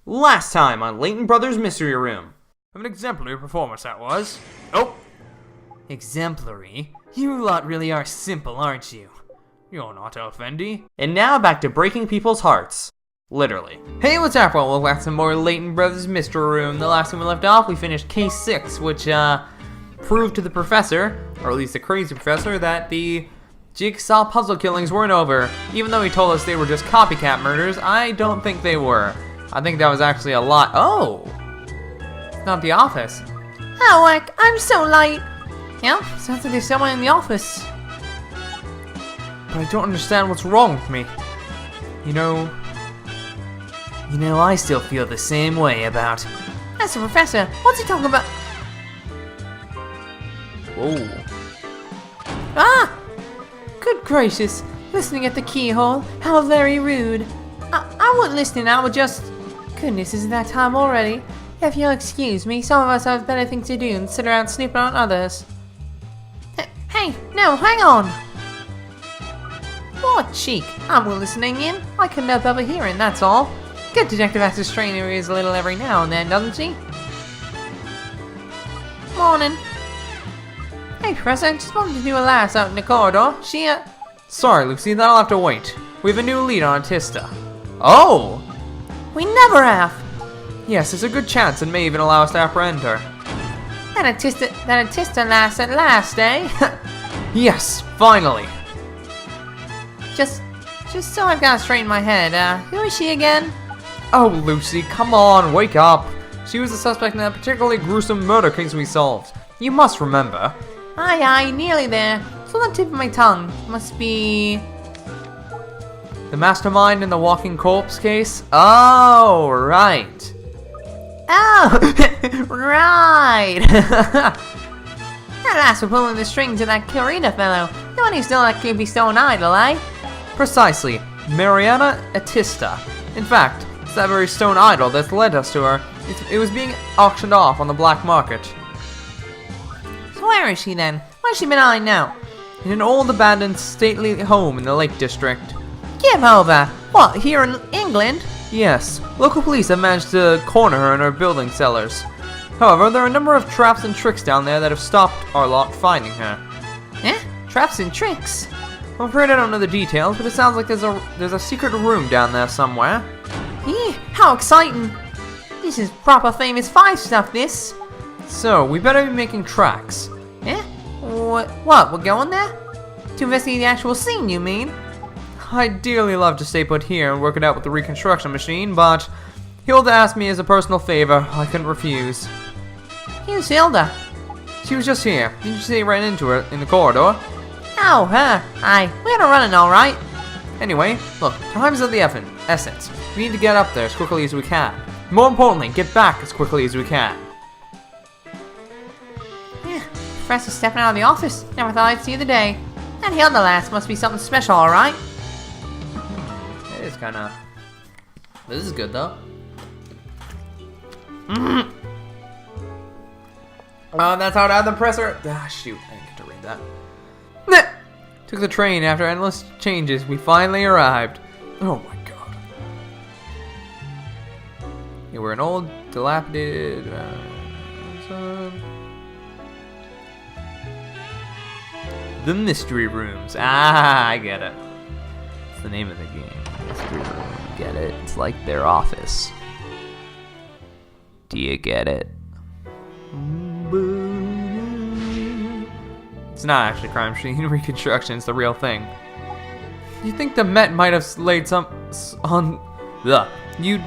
Last time on Layton Brothers Mystery Room. An exemplary performance that was. Oh! Exemplary? You lot really are simple, aren't you? You're not Elfendi. And now back to breaking people's hearts. Literally. Hey, what's up, everyone? Welcome back to some more Layton Brothers Mystery Room. The last time we left off, we finished Case 6, which, proved to the professor, or at least the crazy professor, that the Jigsaw puzzle killings weren't over. Even though he told us they were just copycat murders, I don't think they were. I think that was actually a lot. Oh! It's not the office. Oh, heck, I'm so late. Yeah, sounds like there's someone in the office. But I don't understand what's wrong with me. You know, I still feel the same way about... That's the professor. What's he talking about? Whoa. Ah! Good gracious. Listening at the keyhole. How very rude. I wouldn't listen, I would just... Goodness, is it that time already? If you'll excuse me, some of us have better things to do than sit around snooping on others. Hey, no, hang on! What cheek? I'm listening in. I couldn't help overhearing, that's all. Good detective has to strain her ears a little every now and then, doesn't she? Morning. Hey, Professor, I just wanted to do a lass out in the corridor. She, Sorry, Lucy, that'll have to wait. We have a new lead on Artista. Oh! We never have! Yes, there's a good chance it may even allow us to apprehend her. That Artista lass at last, eh? Yes, finally! Just so I've got to straighten my head, who is she again? Oh, Lucy, come on, wake up! She was the suspect in that particularly gruesome murder case we solved. You must remember. Aye, nearly there. It's on the tip of my tongue. Must be... The mastermind in the walking corpse case? Oh, right. Oh, right. That lass for pulling the strings of that Karina fellow. The one who stole that creepy stone idol, eh? Precisely. Mariana Artista. In fact, it's that very stone idol that's led us to her. It was being auctioned off on the black market. So where is she then? Where's she been eyeing now? In an old abandoned stately home in the Lake District. Give over. What, here in England? Yes, local police have managed to corner her in her building cellars. However, there are a number of traps and tricks down there that have stopped our lot finding her. Eh? Traps and tricks? I'm afraid I don't know the details, but it sounds like there's a secret room down there somewhere. How exciting! This is proper famous 5 stuff, this. So, we better be making tracks. Eh? What? We're going there? To investigate the actual scene, you mean? I'd dearly love to stay put here and work it out with the reconstruction machine, but Hilda asked me as a personal favor. I couldn't refuse. Who's Hilda? She was just here. Didn't you see right into her in the corridor? Oh, her. Aye, we had her running all right. Anyway, look, time's of the essence. We need to get up there as quickly as we can. More importantly, get back as quickly as we can. Yeah, Professor stepping out of the office. Never thought I'd see the day. That Hilda lass must be something special, all right. It is kind of... This is good, though. That's how to add the presser. Ah, shoot. I didn't get to read that. Nah. Took the train after endless changes. We finally arrived. Oh, my God. Yeah, we're an old, dilapidated... The Mystery Rooms. Ah, I get it. It's the name of the game. Mystery Room. Get it? It's like their office. Do you get it? It's not actually crime scene reconstruction. It's the real thing. You think the Met might have laid some on? You'd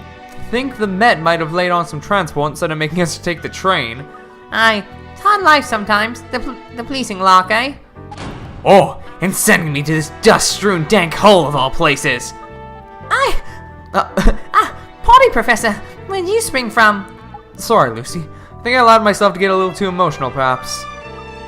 think the Met might have laid on some transport instead of making us take the train. Aye, it's hard life sometimes. The policing lock, eh? Oh, and sending me to this dust-strewn dank hole of all places. Potty Professor, where'd you spring from? Sorry, Lucy. I think I allowed myself to get a little too emotional, perhaps.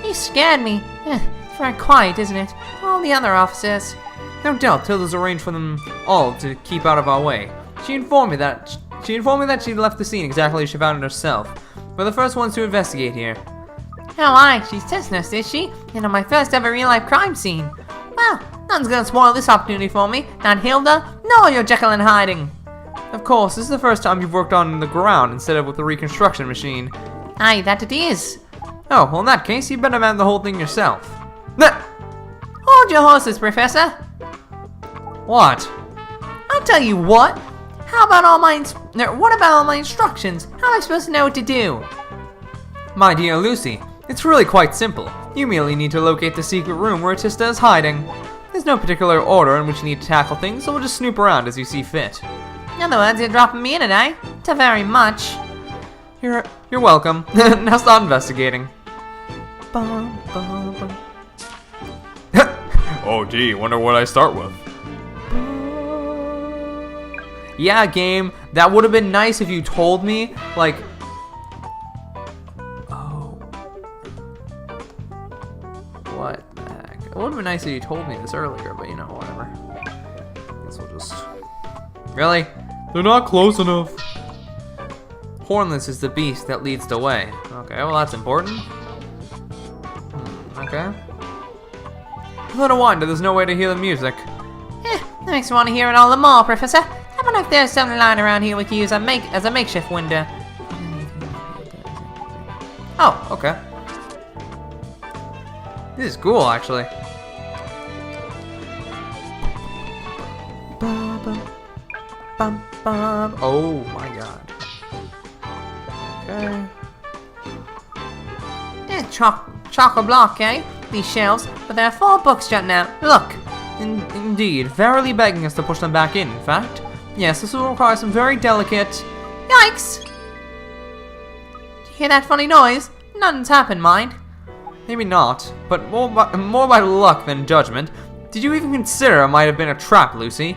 You scared me. It's very quiet, isn't it? All the other officers. No doubt, Tilda's arranged for them all to keep out of our way. She informed me that she'd left the scene exactly as she found it herself. We're the first ones to investigate here. Oh, aye, she's testing us, is she? And on my first ever real-life crime scene. Well, nothing's gonna spoil this opportunity for me. Not Hilda, nor your Jekyll and hiding. Of course, this is the first time you've worked on the ground instead of with the reconstruction machine. Aye, that it is. Oh, well in that case, you better man the whole thing yourself. Hold your horses, Professor. What? I'll tell you what. What about all my instructions? How am I supposed to know what to do? My dear Lucy, it's really quite simple. You merely need to locate the secret room where Tista is hiding. There's no particular order in which you need to tackle things, so we'll just snoop around as you see fit. In other words, you're dropping me in it, eh? To very much. You're welcome. Now start investigating. Bum, bum, bum. Oh gee, wonder what I start with. Yeah, game, that would have been nice if you told me, like... Oh. What the heck? It would have been nice if you told me this earlier, but you know, whatever. Guess we'll just... Really? They're not close enough. Hornless is the beast that leads the way. Okay, well that's important. Okay. A little wonder there's no way to hear the music. That makes me want to hear it all the more, Professor. I wonder if there's something lying around here we can use as a makeshift window. Oh, okay. This is cool, actually. Oh my god. Okay. Chocolate block, eh? These shelves, but there are 4 books jutting out. Look. Indeed, verily begging us to push them back in fact. Yes, this will require some very delicate... Yikes! Did you hear that funny noise? Nothing's happened, mind. Maybe not, but more by luck than judgment. Did you even consider it might have been a trap, Lucy?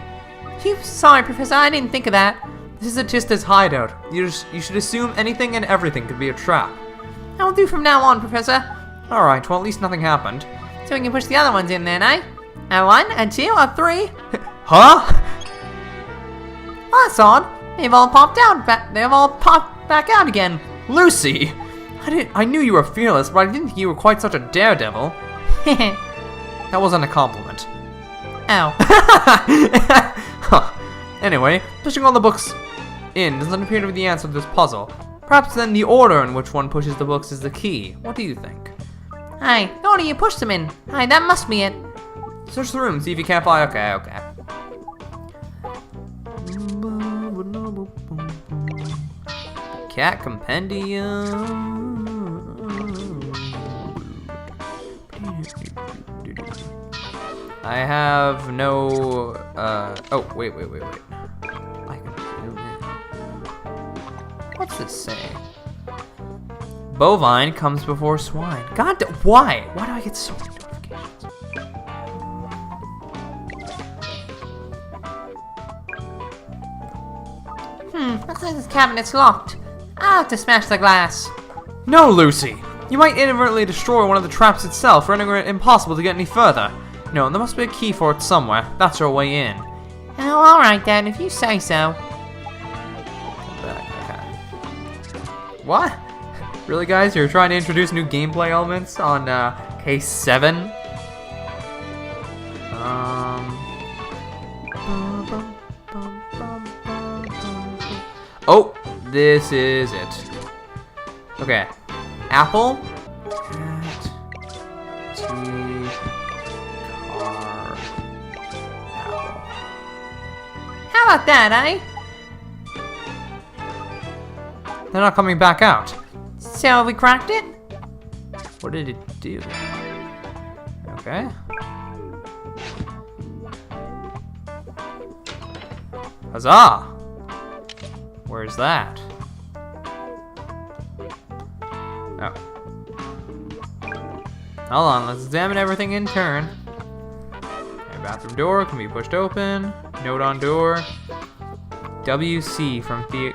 Sorry, Professor, I didn't think of that. This is a Tista's hideout. You should assume anything and everything could be a trap. I'll do from now on, Professor. Alright, well at least nothing happened. So we can push the other ones in then, eh? A 1, a 2, a 3. Huh? Oh, that's odd. They've all popped back out again. Lucy! I knew you were fearless, but I didn't think you were quite such a daredevil. That wasn't a compliment. Ow. Huh. Anyway, pushing all the books in doesn't appear to be the answer to this puzzle. Perhaps then the order in which one pushes the books is the key. What do you think? Aye, the order you pushed them in. Aye, that must be it. Search the room, see if you can't find... Okay. Cat Compendium. I have no... Oh, wait. What's this say? Bovine comes before swine. God, why? Why do I get so many notifications? Looks like this cabinet's locked. I'll have to smash the glass. No, Lucy! You might inadvertently destroy one of the traps itself, rendering it impossible to get any further. No, there must be a key for it somewhere. That's our way in. Oh, alright then, if you say so. Okay. What? Really, guys? You're trying to introduce new gameplay elements on case 7? Oh, this is it. Okay. Apple. Cat. T. Car. Apple. How about that, eh? They're not coming back out. So have we cracked it? What did it do? Okay. Huzzah! Where's that? Oh. Hold on, let's examine everything in turn. Okay, bathroom door can be pushed open. Note on door. WC from 3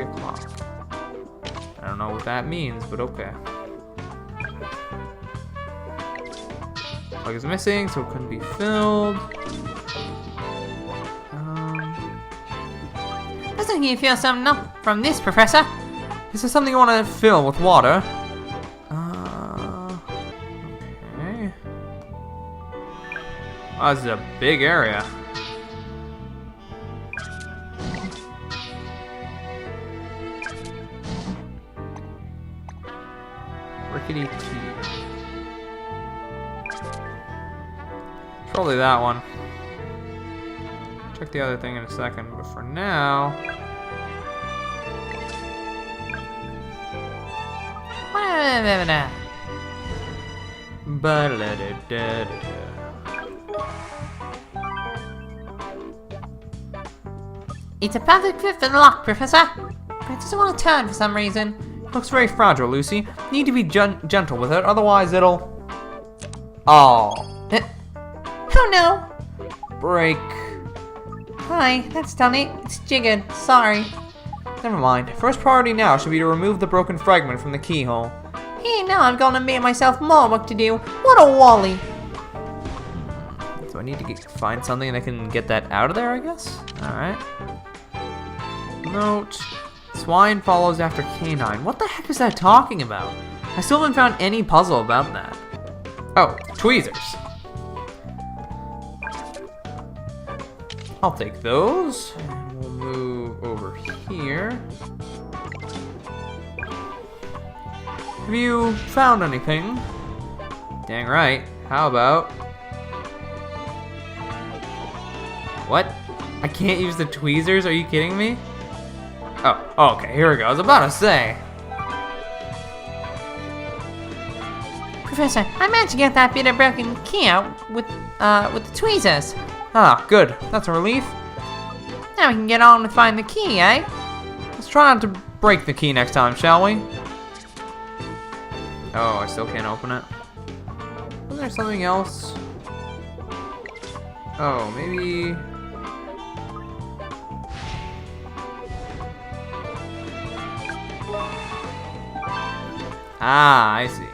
o'clock. I don't know what that means, but okay. Plug is missing, so it couldn't be filled. Looks like you feel something up from this, Professor. Is there something you want to fill with water? Okay. Oh, this is a big area. Chickadee key. Probably that one. Check the other thing in a second, but for now... It's a perfect fit for the lock, Professor. But it doesn't want to turn for some reason. Looks very fragile, Lucy. You need to be gentle with it, otherwise it'll... Oh. Oh no! Break. Hi, that's done it. It's jiggered. Sorry. Never mind. First priority now should be to remove the broken fragment from the keyhole. Hey, now I'm gonna make myself more work to do. What a wally! So I need to find something that can get that out of there, I guess? Alright. Note. Swine follows after canine. What the heck is that talking about? I still haven't found any puzzle about that. Oh, tweezers. I'll take those. And we'll move over here. Have you found anything? Dang right. How about... What? I can't use the tweezers? Are you kidding me? Oh, okay, here we go. I was about to say. Professor, I managed to get that bit of broken key out with the tweezers. Ah, good. That's a relief. Now we can get on with finding the key, eh? Let's try not to break the key next time, shall we? Oh, I still can't open it. Wasn't there something else? Oh, maybe... Ah, I see.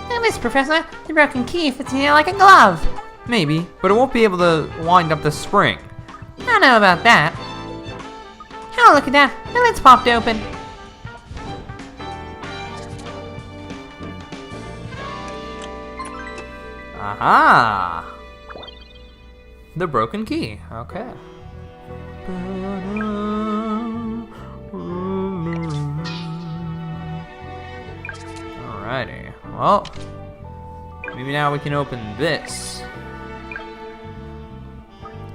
Now this, Professor, the broken key fits in here like a glove. Maybe, but it won't be able to wind up the spring. I don't know about that. Oh, look at that. The lid's popped open. Aha! The broken key. Okay. Alrighty. Well, maybe now we can open this.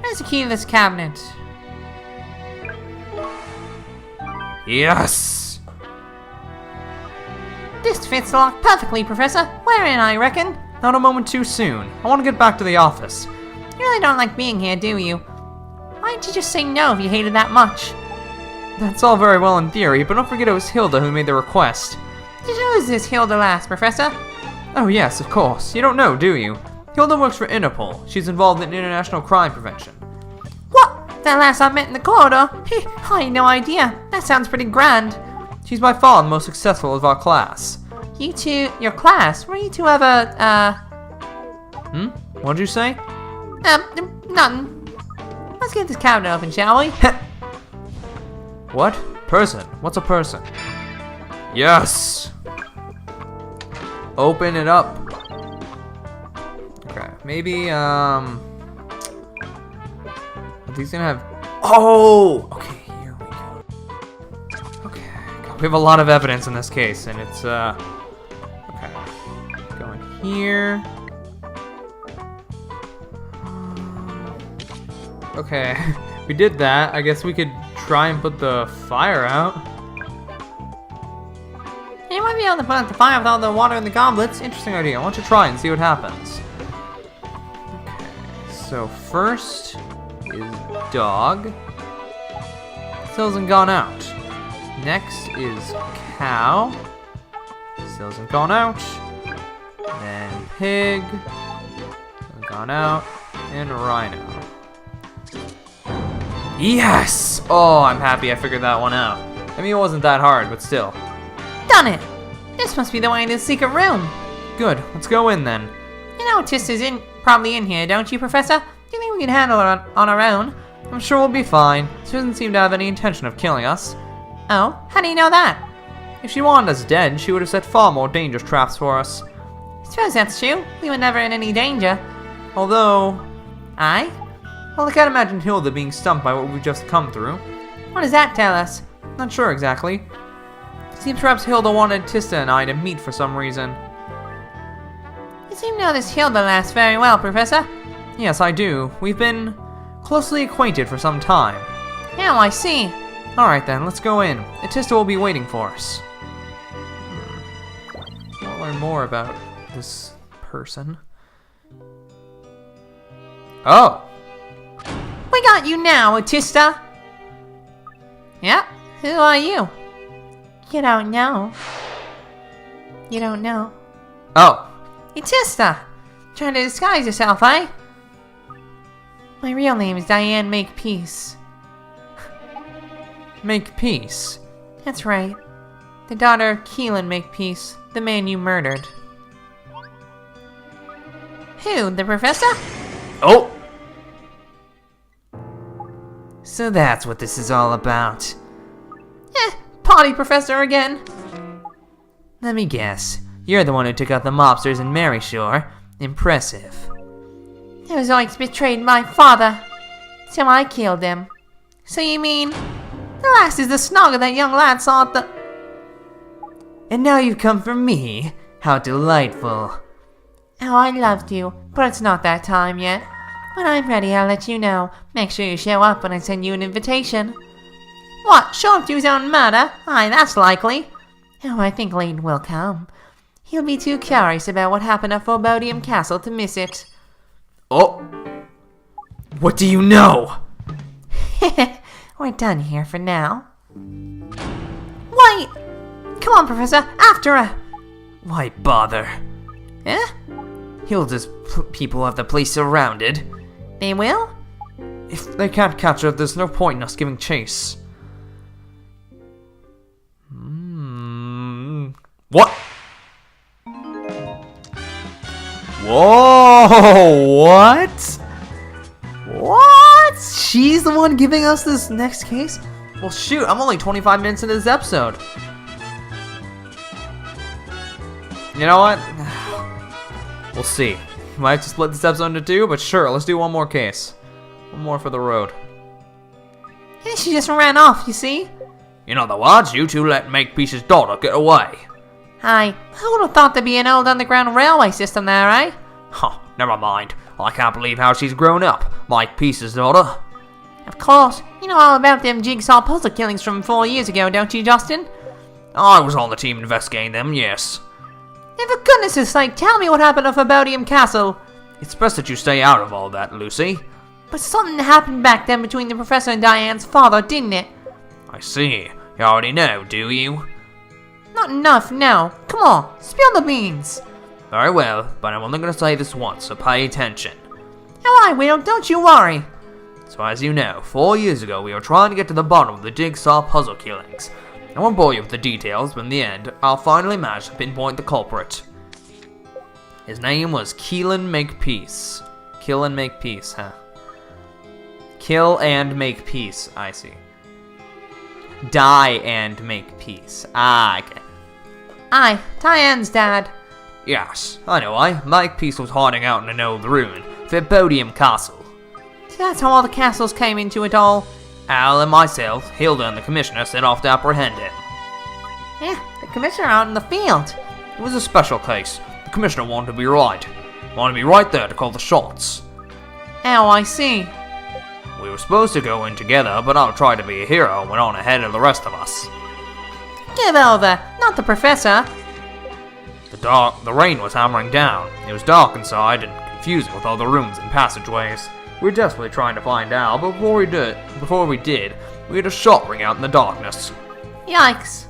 Where's the key to this cabinet? Yes! This fits the lock perfectly, Professor. We're in, I reckon. Not a moment too soon. I want to get back to the office. You really don't like being here, do you? Why didn't you just say no if you hated that much? That's all very well in theory, but don't forget it was Hilda who made the request. Who is this Hilda lass, Professor? Oh yes, of course. You don't know, do you? Hilda works for Interpol. She's involved in international crime prevention. What? That lass I met in the corridor? I had no idea. That sounds pretty grand. She's by far the most successful of our class. You two, your class, were you two ever, What'd you say? nothing. Let's get this cabinet open, shall we? What? Person? What's a person? Yes! Open it up. Okay, maybe, are these gonna have... Oh! Okay, here we go. Okay, we have a lot of evidence in this case, and it's, okay. Go in here. Okay, we did that. I guess we could try and put the fire out. You might be able to put out the fire with all the water in the goblets. Interesting idea. Why don't you try and see what happens? Okay, so first is dog. Still hasn't gone out. Next is cow. Still hasn't gone out. Then pig. Hasn't gone out. And rhino. Yes! Oh, I'm happy I figured that one out. I mean, it wasn't that hard, but still. Done it! This must be the way to the secret room. Good, let's go in then. You know Tis is probably in here, don't you, Professor? Do you think we can handle her on our own? I'm sure we'll be fine. She doesn't seem to have any intention of killing us. Oh, how do you know that? If she wanted us dead, she would have set far more dangerous traps for us. I suppose that's true. We were never in any danger. Although... Aye? Well, I can't imagine Hilda being stumped by what we've just come through. What does that tell us? Not sure exactly. Seems perhaps Hilda wanted Tista and I to meet for some reason. You seem to know this Hilda lass very well, Professor. Yes, I do. We've been closely acquainted for some time. Now I see. Alright then, let's go in. Tista will be waiting for us. I'll learn more about this person. Oh! We got you now, Atista. Yep, who are you? You don't know. You don't know. Oh! Atista! Trying to disguise yourself, eh? My real name is Diane Makepeace. Makepeace? That's right. The daughter of Keelan Makepeace, the man you murdered. Who, the professor? Oh! So that's what this is all about. Potty professor again. Let me guess. You're the one who took out the mobsters in Maryshore. Impressive. Those oiks betrayed my father, so I killed him. So you mean, the last is the snog of that young lad saw at the... And now you've come for me? How delightful. Oh, I loved you, but it's not that time yet. When I'm ready, I'll let you know. Make sure you show up when I send you an invitation. What, show up to his own murder? Aye, that's likely. Oh, I think Layton will come. He'll be too curious about what happened at Forebodium Castle to miss it. Oh! What do you know? We're done here for now. Wait! Come on, Professor, after her! Why bother? Eh? Hilda's people have the place surrounded. They will? If they can't catch her, there's no point in us giving chase. What? Whoa! What? What? She's the one giving us this next case? Well, shoot, I'm only 25 minutes into this episode. You know what? We'll see. Might have to split this episode into two, but sure, let's do one more case. One more for the road. Yeah, she just ran off, you see? In other words, you two let Makepeace's daughter get away. Aye, who would have thought there'd be an old underground railway system there, eh? Huh, never mind. I can't believe how she's grown up. Makepeace's daughter. Of course, you know all about them jigsaw puzzle killings from 4 years ago, don't you, Justin? I was on the team investigating them, yes. And for goodness' sake, tell me what happened at Forebodium Castle. It's best that you stay out of all that, Lucy. But something happened back then between the professor and Diane's father, didn't it? I see. You already know, do you? Not enough, no. Come on, spill the beans. Very well, but I'm only going to say this once, so pay attention. Oh, I will, don't you worry. So as you know, 4 years ago we were trying to get to the bottom of the jigsaw puzzle killings. I won't bore you with the details, but in the end, I'll finally manage to pinpoint the culprit. His name was Keelan Makepeace. Kill and make peace, huh? Kill and make peace, I see. Die and make peace. Ah, okay. Aye, Diane's dad. Yes, I know Makepeace was hiding out in an old ruin, Forebodium Castle. So that's how all the castles came into it all. Al and myself, Hilda and the Commissioner set off to apprehend him. Yeah, the commissioner out in the field. It was a special case. The Commissioner wanted to be right. Wanted to be right there to call the shots. Oh, I see. We were supposed to go in together, but I tried to be a hero and went on ahead of the rest of us. Give over, not the professor. The rain was hammering down. It was dark inside and confusing with all the rooms and passageways. We were desperately trying to find Al, but before we did, we had a shot ring out in the darkness. Yikes.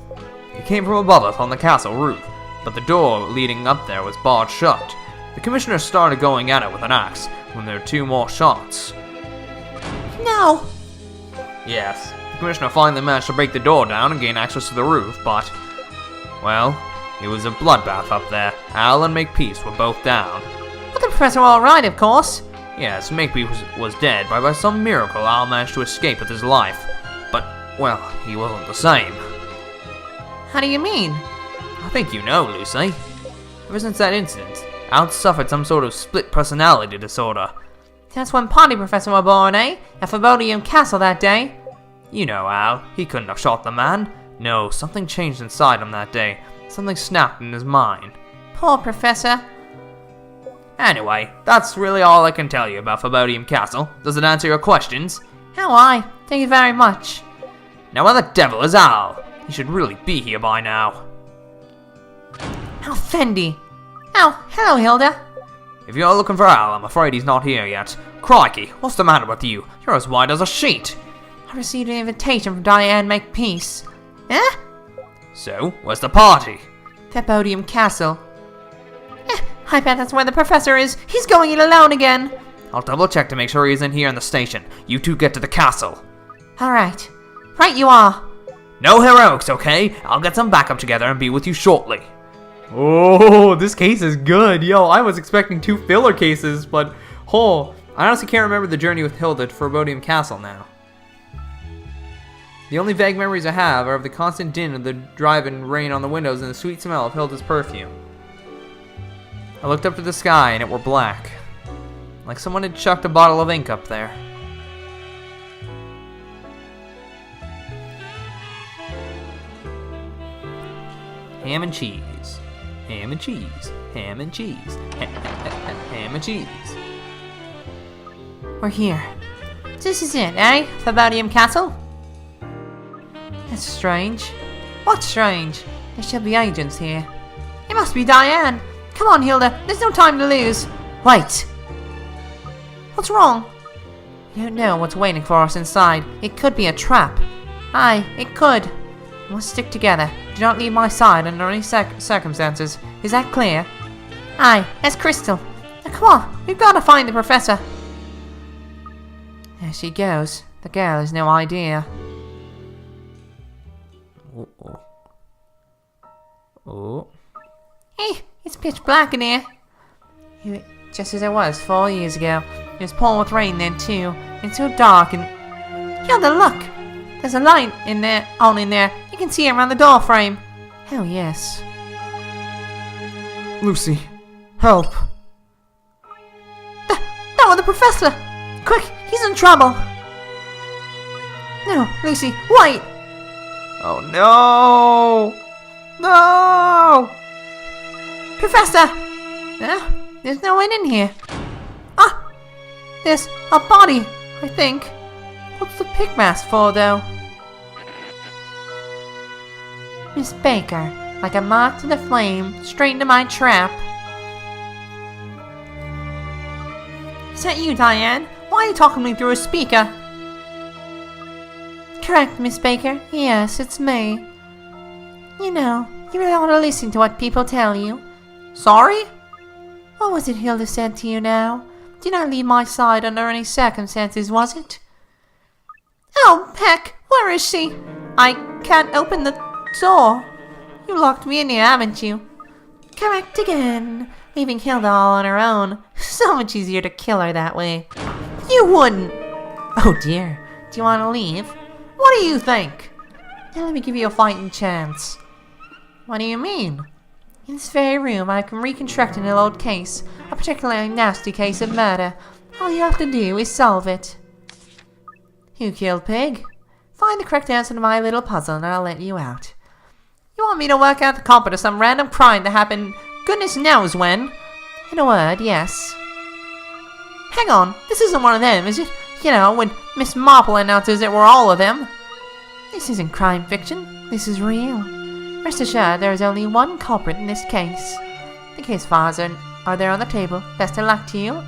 It came from above us on the castle roof, but the door leading up there was barred shut. The Commissioner started going at it with an axe when there were 2 more shots. No. Yes, the Commissioner finally managed to break the door down and gain access to the roof, but, well, it was a bloodbath up there. Al and Makepeace were both down. But the professor were alright, of course. Yes, Makepeace was dead, but by some miracle Al managed to escape with his life. But, well, he wasn't the same. How do you mean? I think you know, Lucy. Ever since that incident, Al suffered some sort of split personality disorder. That's when Potty Professor were born, eh? At Forebodium Castle that day. You know Al, he couldn't have shot the man. No, something changed inside him that day. Something snapped in his mind. Poor Professor. Anyway, that's really all I can tell you about Forebodium Castle. Does it answer your questions? Oh, aye. Thank you very much. Now where the devil is Al? He should really be here by now. How Fendi. Oh, hello, Hilda. If you're looking for Al, I'm afraid he's not here yet. Crikey, what's the matter with you? You're as white as a sheet. I received an invitation from Diane Makepeace. Eh? So, where's the party? Forebodium Castle. I bet that's where the professor is. He's going it alone again. I'll double check to make sure he isn't here in the station. You two get to the castle. Alright. Right you are. No heroics, okay? I'll get some backup together and be with you shortly. Oh, this case is good. Yo, I was expecting 2 filler cases, but I honestly can't remember the journey with Hilda to Forebodium Castle now. The only vague memories I have are of the constant din of the drive-in rain on the windows and the sweet smell of Hilda's perfume. I looked up to the sky and it were black. Like someone had chucked a bottle of ink up there. Ham and cheese. Ham and cheese. Ham and cheese. Ham and cheese. We're here. This is it, eh? Forebodium Castle? That's strange. What's strange? There should be agents here. It must be Diane. Come on, Hilda. There's no time to lose. Wait. What's wrong? You don't know what's waiting for us inside. It could be a trap. Aye, it could. We must stick together. Do not leave my side under any circumstances. Is that clear? Aye, that's crystal. Now come on. We've got to find the professor. There she goes. The girl has no idea. Oh. Hey, it's pitch black in here. Just as it was 4 years ago. It was pouring with rain then too. It's so dark and... Hilda, look! There's a light in there, on in there. You can see it around the door frame. Oh yes. Lucy, help. That was the professor! Quick, he's in trouble! No, Lucy, wait! Oh no! No! Professor! There's no one in here. Ah! There's a body, I think. What's the pig mask for, though? Miss Baker, like a moth to the flame, straight into my trap. Is that you, Diane? Why are you talking to me through a speaker? Correct, Miss Baker. Yes, it's me. You know, you really ought to listen to what people tell you. Sorry? What was it Hilda said to you now? Do not leave my side under any circumstances, was it? Oh, Peck, where is she? I can't open the door. You locked me in here, haven't you? Correct again. Leaving Hilda all on her own. So much easier to kill her that way. You wouldn't. Oh dear. Do you want to leave? What do you think? Now let me give you a fighting chance. What do you mean? In this very room, I can reconstruct an old case, a particularly nasty case of murder. All you have to do is solve it. Who killed Pig? Find the correct answer to my little puzzle and I'll let you out. You want me to work out the culprit of some random crime that happened goodness knows when? In a word, yes. Hang on, this isn't one of them, is it? You know, when Miss Marple announces that we're all of them. This isn't crime fiction, this is real. Rest assured, there is only one culprit in this case. The case files are there on the table. Best of luck to you.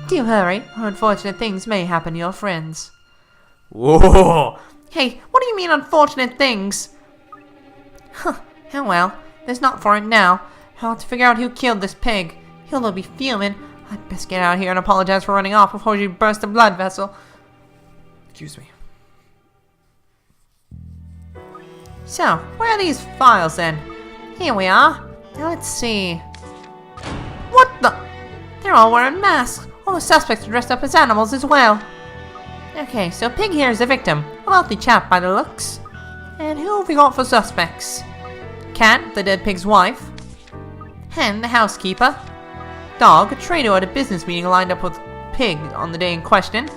Do hurry, or unfortunate things may happen to your friends. Whoa! Hey, what do you mean unfortunate things? Huh, oh well, there's not for it now. I'll have to figure out who killed this pig. He'll be fuming. I'd best get out of here and apologize for running off before she burst a blood vessel. Excuse me. So, where are these files then? Here we are. Now let's see. What the? They're all wearing masks. All the suspects are dressed up as animals as well. Okay, so Pig here is the victim. A wealthy chap by the looks. And who have we got for suspects? Cat, the dead pig's wife. Hen, the housekeeper. Dog, a trader at a business meeting lined up with Pig on the day in question.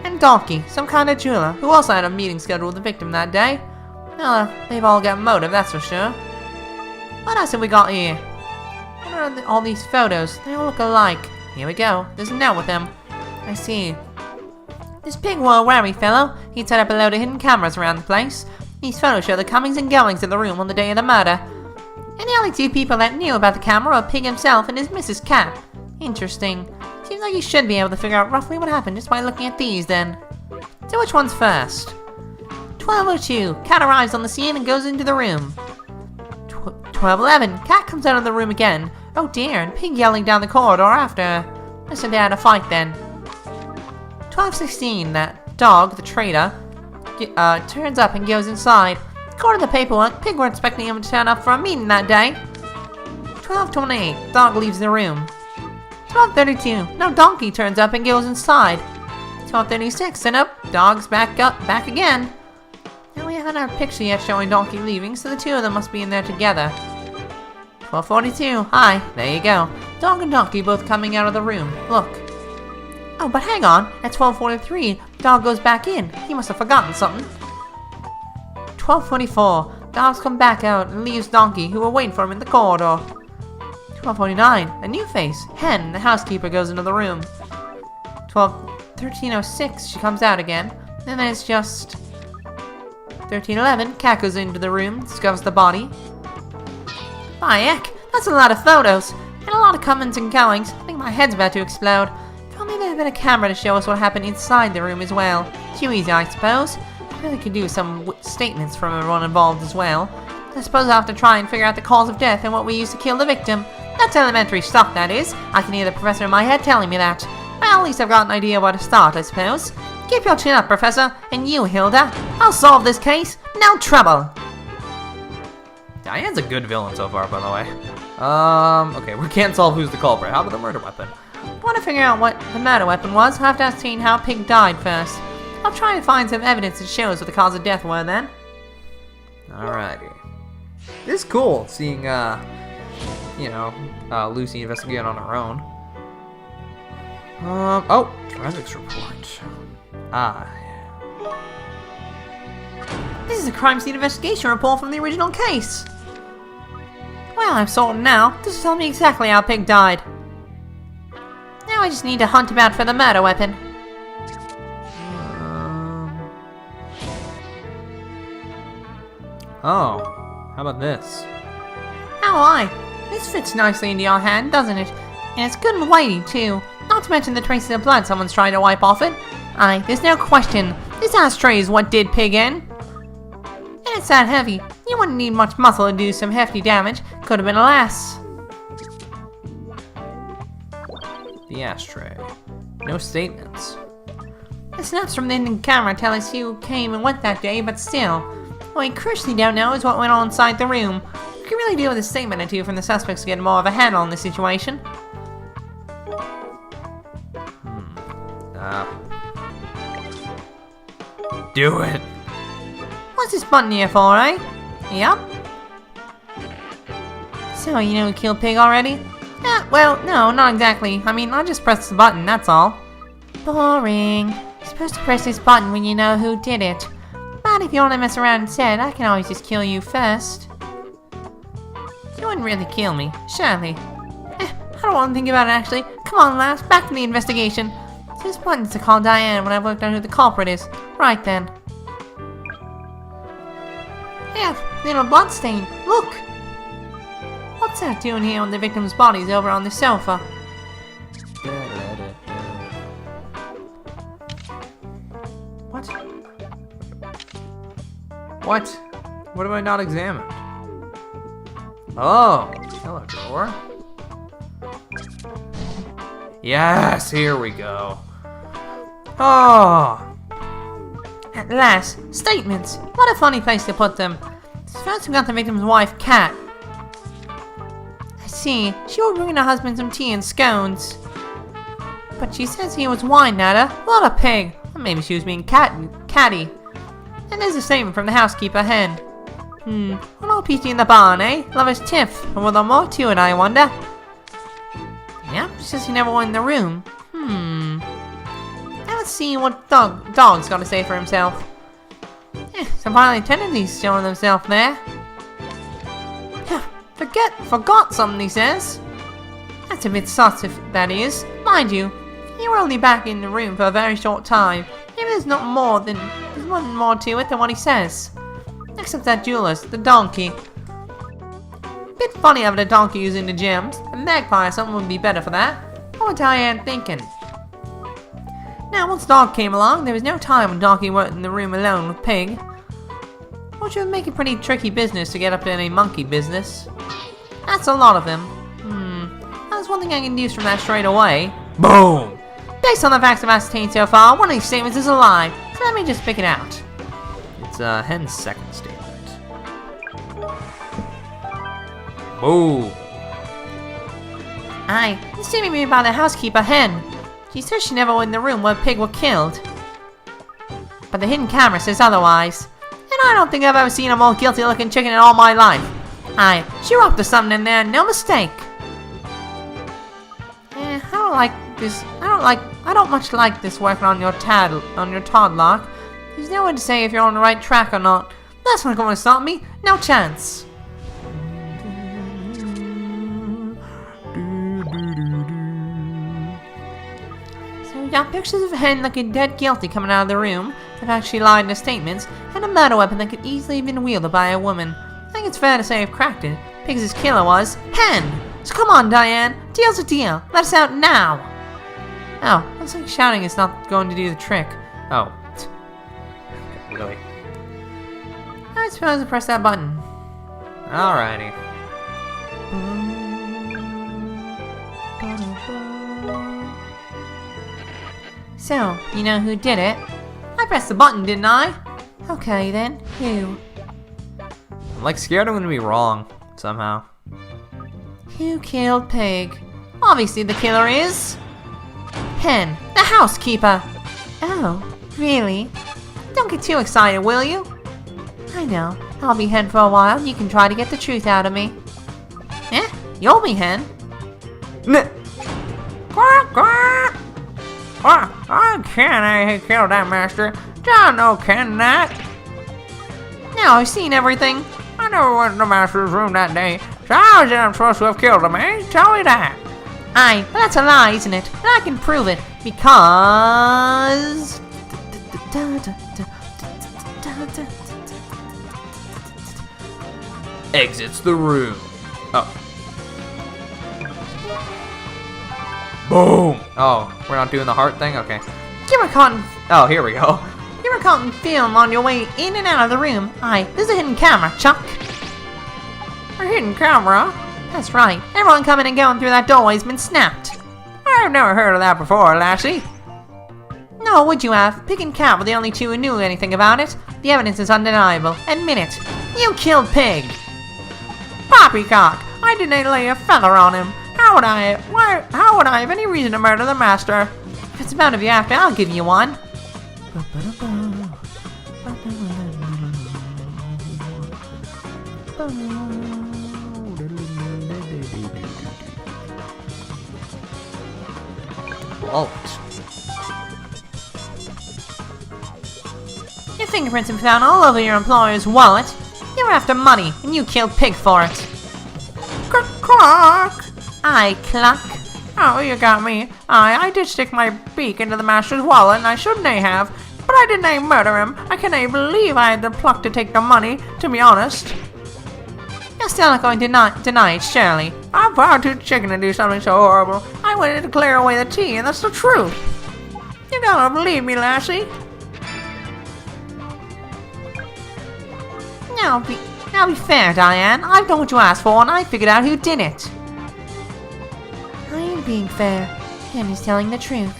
And Donkey, some kind of jeweler, who also had a meeting scheduled with the victim that day. Oh, they've all got motive, that's for sure. What else have we got here? What are all these photos? They all look alike. Here we go. There's a note with them. I see. This pig were a wary fellow. He'd set up a load of hidden cameras around the place. These photos show the comings and goings of the room on the day of the murder. And the only two people that knew about the camera are Pig himself and his Mrs. Cat. Interesting. Seems like you should be able to figure out roughly what happened just by looking at these then. So which one's first? 12:02. Cat arrives on the scene and goes into the room. 12:11. Cat comes out of the room again. Oh dear, and Pig yelling down the corridor after her. Must have had a fight then. 12:16. That dog, the traitor, turns up and goes inside. According to the paperwork, Pig were expecting him to turn up for a meeting that day. 12:28. Dog leaves the room. 12:32. No, Donkey turns up and goes inside. 12:36. And up, Dog's back again. Now we haven't our picture yet showing Donkey leaving, so the two of them must be in there together. 12:42. Hi, there you go. Dog and Donkey both coming out of the room. Look. Oh, but hang on. At 12:43, Dog goes back in. He must have forgotten something. 12:44. Dog's come back out and leaves Donkey, who will wait for him in the corridor. 12:49. A new face. Hen, the housekeeper, goes into the room. 13:06. She comes out again. Then there's just 13:11. Cat goes into the room, discovers the body. By heck, that's a lot of photos and a lot of comings and goings. I think my head's about to explode. If only there had been a camera to show us what happened inside the room as well. Too easy, I suppose. I really could do some statements from everyone involved as well. I suppose I'll have to try and figure out the cause of death and what we used to kill the victim. That's elementary stuff, that is. I can hear the professor in my head telling me that. Well, at least I've got an idea where to start, I suppose. Keep your chin up, Professor. And you, Hilda. I'll solve this case. No trouble. Diane's a good villain so far, by the way. Okay, we can't solve who's the culprit. How about the murder weapon? I want to figure out what the murder weapon was. I'll have to ascertain how Pig died first. I'll try and find some evidence that shows what the cause of death were then. Alrighty. It's cool seeing, Lucy investigate on her own. Oh, forensics report. This is a crime scene investigation report from the original case. Well, I'm sorted now. This will tell me exactly how Pig died. Now I just need to hunt about for the murder weapon. Oh, how about this? Oh, aye. This fits nicely into your hand, doesn't it? And it's good and weighty, too. Not to mention the traces of blood someone's trying to wipe off it. Aye, there's no question. This ashtray is what did Pig in. And it's that heavy. You wouldn't need much muscle to do some hefty damage. Could have been less. The ashtray. No statements. The snaps from the hidden camera tell us who came and went that day, but still. What we crucially don't know is what went on inside the room. We could really do with a statement or two from the suspects to get more of a handle on the situation. Do it. What's this button here for, eh? Yep. So, you know who killed Pig already? Well, no, not exactly. I mean, I just pressed the button, that's all. Boring. You're supposed to press this button when you know who did it. But if you want to mess around instead, I can always just kill you first. You wouldn't really kill me, surely. I don't want to think about it, actually. Come on, lass, back to the investigation. So this button's to call Diane when I've worked out who the culprit is. Right then. Yeah, little bloodstain. Look! What's that doing here when the victim's body's over on the sofa? What? What? What have I not examined? Oh, hello, drawer. Yes, here we go. Oh! At last, statements. What a funny place to put them. First we got the victim's wife, Kat. I see, she will bring her husband some tea and scones. But she says he was wine at her. What a pig. Or maybe she was being catty. And there's a statement from the housekeeper, Hen. What all peachy in the barn, eh? Lover's tiff. And with more to it, I wonder. Yeah, she says he never went in the room. Now let's see what Dog's got to say for himself. Surprisingly tendencies showing themselves there. Forgot something, he says. That's a bit sus if that is. Mind you, you were only back in the room for a very short time. Maybe there's nothing more to it than what he says. Except that jeweler's, the donkey. Bit funny having a donkey using the gems. A magpie or something would be better for that. What was Diane thinking? Now, once Dog came along, there was no time when Donkey went in the room alone with Pig. Which would make a pretty tricky business to get up to any monkey business. That's a lot of them. That's one thing I can deduce from that straight away. Boom! Based on the facts I've ascertained so far, one of these statements is a lie. So let me just pick it out. It's Hen's second statement. Boom! Aye, this statement made by the housekeeper, Hen. She says she never went in the room where Pig was killed. But the hidden camera says otherwise. And I don't think I've ever seen a more guilty looking chicken in all my life. Aye, she were up to something in there, no mistake. I don't like this. I don't much like this working on your Toddlock. There's no way to say if you're on the right track or not. That's not going to stop me. No chance. So we got pictures of Hen looking dead guilty coming out of the room. They've actually lied in their statements, and a murder weapon that could easily have been wielded by a woman. I think it's fair to say I've cracked it. Pig's killer was Hen. So come on, Diane. Deal's a deal. Let us out now. Oh, looks like shouting is not going to do the trick. Oh. Really? I suppose I'll press that button. Alrighty. So, you know who did it? I pressed the button, didn't I? Okay then, who? I'm like scared I'm gonna be wrong somehow. Who killed Pig? Obviously the killer is... Hen, the housekeeper. Oh, really? Don't get too excited, will you? I know. I'll be Hen for a while. You can try to get the truth out of me. Eh? You'll be Hen. Quack, quack. I can't kill that master. Don't know can that. Now I've seen everything. I never went in the master's room that day, so how is it I'm supposed to have killed him, eh? Tell me that. Aye, but that's a lie, isn't it? And I can prove it, because... Exits the room. Oh. Boom! Oh, we're not doing the heart thing? Okay. You were caught in... Oh, here we go. You were caught in film on your way in and out of the room. Aye, there's a hidden camera, Chuck. A hidden camera? That's right. Everyone coming and going through that doorway's been snapped. I've never heard of that before, lassie. No, would you have? Pig and Cat were the only two who knew anything about it. The evidence is undeniable. Admit it. You killed Pig. Poppycock, I didn't lay a feather on him. How would I have any reason to murder the master? If it's about to be after, I'll give you one. Wallet. Your fingerprints have been found all over your employer's wallet. You were after money, and you killed Pig for it. Cluck! Aye, Cluck. Oh, you got me. I did stick my beak into the master's wallet, and I shouldn't have. But I didn't murder him. I can't believe I had the pluck to take the money, to be honest. You're still not going to deny it, surely. I'm far too chicken to do something so horrible. I wanted to clear away the tea, and that's the truth. You gotta believe me, lassie. Now be fair, Diane. I've done what you asked for, and I figured out who did it. I am being fair. Hen is telling the truth.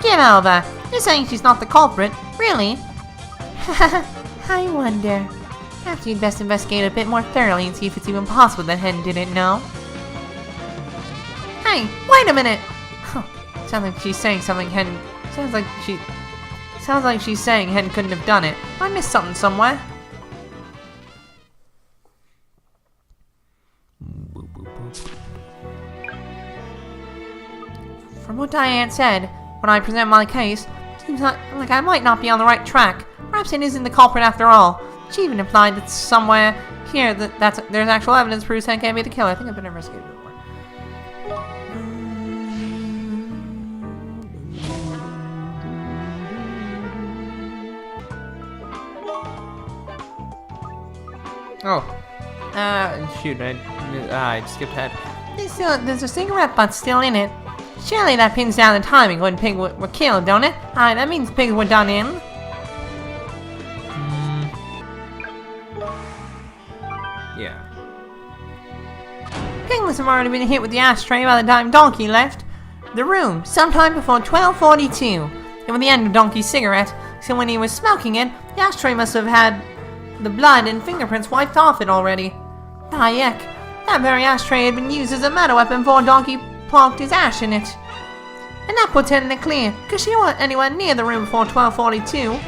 Give over. You're saying she's not the culprit, really? I wonder. Perhaps you'd best investigate a bit more thoroughly and see if it's even possible that Hen didn't know. Hey, wait a minute! Sounds like she's saying something Hen... Sounds like she's saying Hen couldn't have done it. I missed something somewhere. From what Diane said, when I present my case, seems like I might not be on the right track. Perhaps it isn't the culprit after all. She even implied that somewhere here there's actual evidence proves Hen can't be the killer. I think I've been investigated before. Shoot, I skipped ahead. There's a cigarette butt still in it. Surely that pins down the timing when Pig were killed, don't it? Alright, that means pigs were done in. Yeah. Pig must have already been hit with the ashtray by the time Donkey left the room, sometime before 12:42. It was the end of Donkey's cigarette, so when he was smoking it, the ashtray must have had the blood and fingerprints wiped off it already. Ah, yuck. That very ashtray had been used as a murder weapon before Donkey plonked his ash in it. And that puts it in the clear, because she wasn't anywhere near the room before 12:42.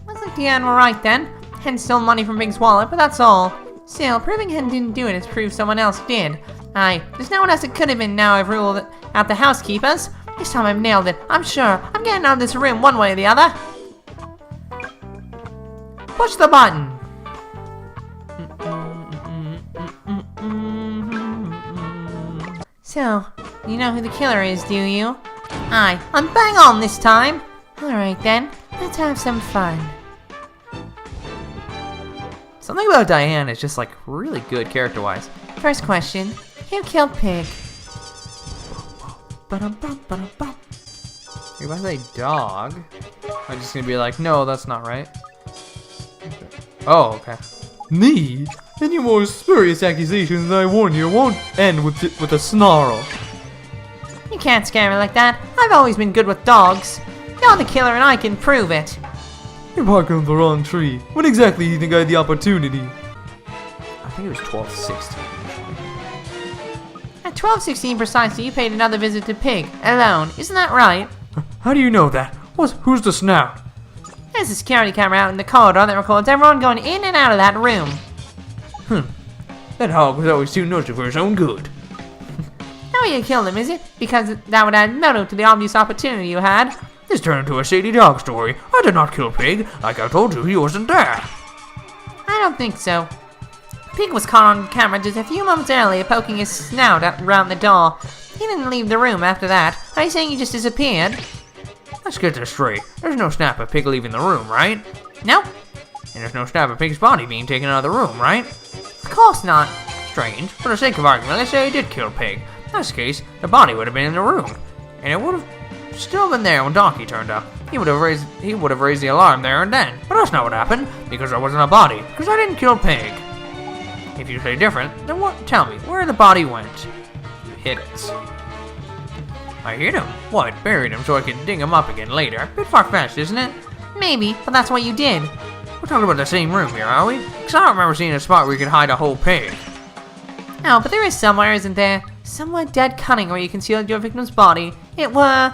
Looks like the end were right then. Hen stole money from Pig's wallet, but that's all. Still, proving Hen didn't do it has proved someone else did. Aye, there's no one else it could have been now I've ruled out the housekeepers. This time I've nailed it. I'm sure. I'm getting out of this room one way or the other. Push the button. So, you know who the killer is, do you? Aye, I'm bang on this time. Alright then, let's have some fun. Something about Diane is just like really good character-wise. First question, who killed Pig? You're about to say dog. I'm just gonna be like, no, that's not right. Oh, okay. Me? Any more spurious accusations, I warn you, won't end with a snarl. You can't scare me like that. I've always been good with dogs. You're the killer and I can prove it. You're barking up the wrong tree. When exactly do you think I had the opportunity? I think it was 12:16. At 12:16 precisely, you paid another visit to Pig, alone. Isn't that right? How do you know that? Who's the snout? There's a security camera out in the corridor that records everyone going in and out of that room. That hog was always too nosy for his own good. How you killed him, is it? Because that would add motive to the obvious opportunity you had. This turned into a shady dog story. I did not kill Pig. Like I told you, he wasn't there. I don't think so. Pig was caught on camera just a few moments earlier poking his snout around the door. He didn't leave the room after that. Are you saying he just disappeared? Let's get this straight. There's no snap of Pig leaving the room, right? Nope. And there's no snap of Pig's body being taken out of the room, right? Of course not. Strange. For the sake of argument, let's say he did kill Pig. In this case, the body would have been in the room. And it would have still been there when Donkey turned up. He would have raised the alarm there and then. But that's not what happened, because there wasn't a body. Because I didn't kill Pig. If you say different, then what? Tell me, where the body went? You hit it. I hit him? What, buried him so I could dig him up again later? Bit far-fetched, isn't it? Maybe, but that's what you did. We're talking about the same room here, are we? Because I don't remember seeing a spot where you could hide a whole pig. No, but there is somewhere, isn't there? Somewhere dead cunning where you concealed your victim's body. It were...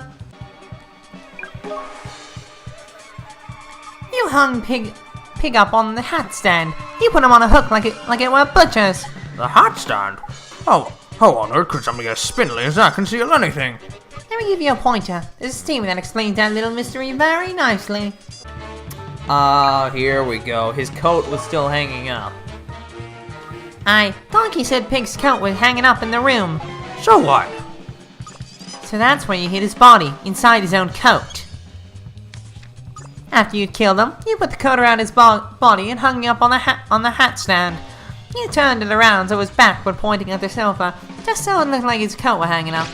You hung Pig up on the hat stand. You put him on a hook like it were butcher's. The hat stand? Oh, how on earth could somebody as spindly as that conceal anything? Let me give you a pointer. There's a statement that explains that little mystery very nicely. Here we go. His coat was still hanging up. Aye, Donkey said Pig's coat was hanging up in the room. So what? So that's where you hid his body, inside his own coat. After you'd killed him, you put the coat around his body and hung it up on the hat stand. You turned it around so it was backward pointing at the sofa, just so it looked like his coat was hanging up.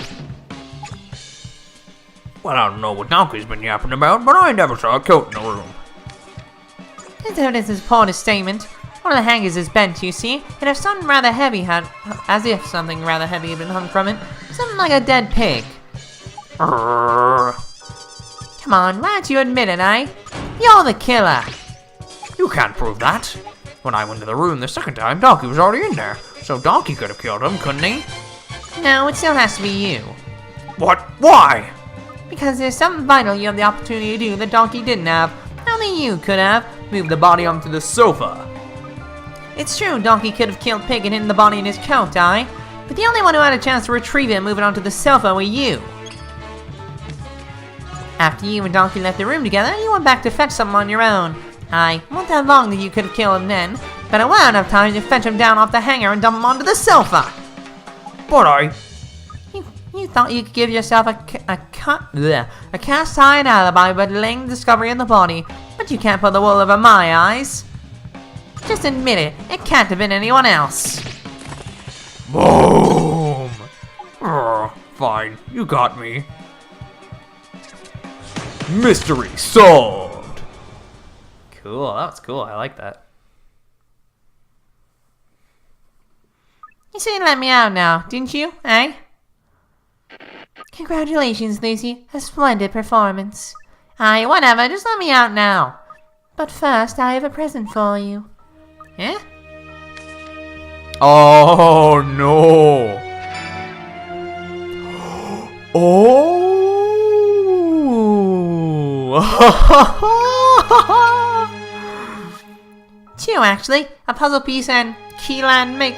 Well, I don't know what Donkey's been yapping about, but I never saw a coat in the room. This evidence is part of statement. One of the hangers is bent, you see, and if something rather heavy had been hung from it, something like a dead pig. Come on, why don't you admit it, eh? You're the killer. You can't prove that. When I went to the room the second time, Donkey was already in there, so Donkey could have killed him, couldn't he? No, it still has to be you. What? Why? Because there's something vital you have the opportunity to do that Donkey didn't have. Only you could have. Moved the body onto the sofa. It's true, Donkey could have killed Pig and hidden the body in his coat, aye? but the only one who had a chance to retrieve it and move it onto the sofa were you. After you and Donkey left the room together, you went back to fetch something on your own. Aye, not that long that you could have killed him then, but it wasn't enough time to fetch him down off the hanger and dump him onto the sofa. But You thought you could give yourself a cast iron alibi by delaying the discovery of the body, but you can't put the wool over my eyes. Just admit it, it can't have been anyone else. Boom! Fine, you got me. Mystery solved! Cool, that was cool. I like that. You said you let me out now, didn't you, eh? Congratulations, Lucy. A splendid performance. Aye, whatever, just let me out now. But first, I have a present for you. Eh? Oh no! Oh! Two, actually. A puzzle piece and kill and make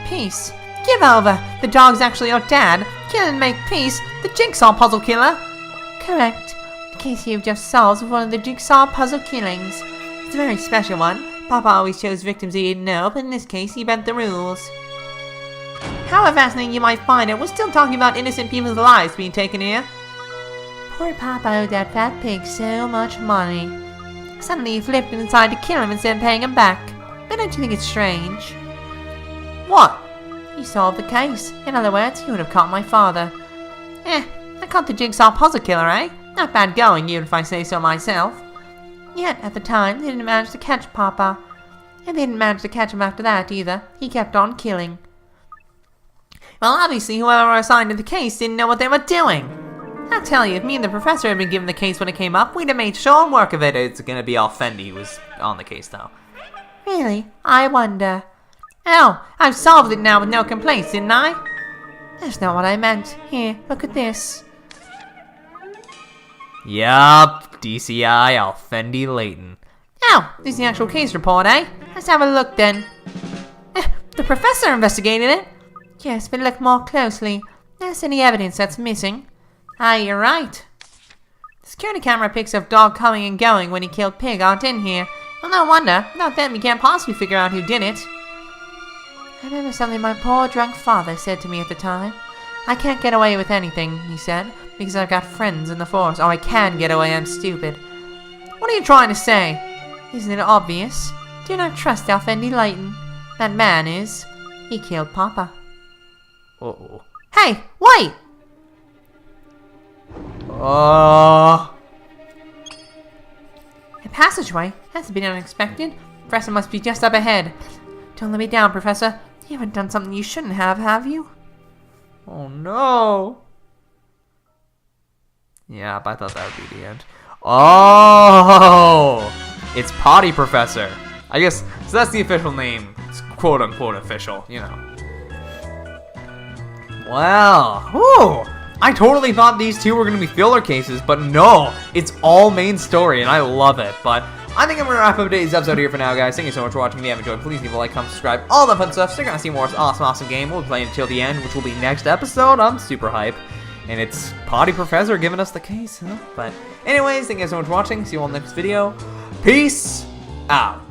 peace. Give over. The dog's actually your dad. Kill and make peace. The jigsaw puzzle killer. Correct. The case you've just solved was one of the jigsaw puzzle killings. It's a very special one. Papa always chose victims he didn't know, but in this case he bent the rules. However fascinating you might find it, we're still talking about innocent people's lives being taken here. Poor Papa owed that fat pig so much money. Suddenly he flipped and decided to kill him instead of paying him back. But don't you think it's strange? What? He solved the case. In other words, he would have caught my father. I caught the jigsaw puzzle killer, eh? Not bad going, even if I say so myself. Yet, at the time, they didn't manage to catch Papa. And they didn't manage to catch him after that, either. He kept on killing. Well, obviously, whoever assigned to the case didn't know what they were doing. I'll tell you, if me and the professor had been given the case when it came up, we'd have made short work of it. It's gonna be all Fendi who was on the case, though. Really? I wonder. Oh, I've solved it now with no complaints, didn't I? That's not what I meant. Here, look at this. Yup, DCI Alfendi Layton. Oh, this is the actual case report, eh? Let's have a look then. The professor investigated it. Yes, but look more closely. There's any evidence that's missing. Ah, you're right. The security camera pics of dog coming and going when he killed Pig aren't in here. Well, no wonder. Without them, we can't possibly figure out who did it. I remember something my poor drunk father said to me at the time. I can't get away with anything, he said, because I've got friends in the force. Oh, I can get away, I'm stupid. What are you trying to say? Isn't it obvious? Do not trust Alfendi Layton. That man is. He killed Papa. Uh-oh. Hey, wait! A passageway? That's a bit unexpected. Professor must be just up ahead. Don't let me down, Professor. You haven't done something you shouldn't have you? Oh no! Yeah, I thought that would be the end. Oh! It's Potty Professor. I guess, so that's the official name. It's quote unquote official, you know. Wow. Whew. I totally thought these two were going to be filler cases, but no. It's all main story, and I love it. But I think I'm going to wrap up today's episode here for now, guys. Thank you so much for watching. If you have enjoyed, please leave a like, comment, subscribe, all that fun stuff. So you're going to see more of this awesome game. We'll be playing until the end, which will be next episode. I'm super hype. And it's Potty Professor giving us the case, huh? But anyways, thank you guys so much for watching. See you all in the next video. Peace out.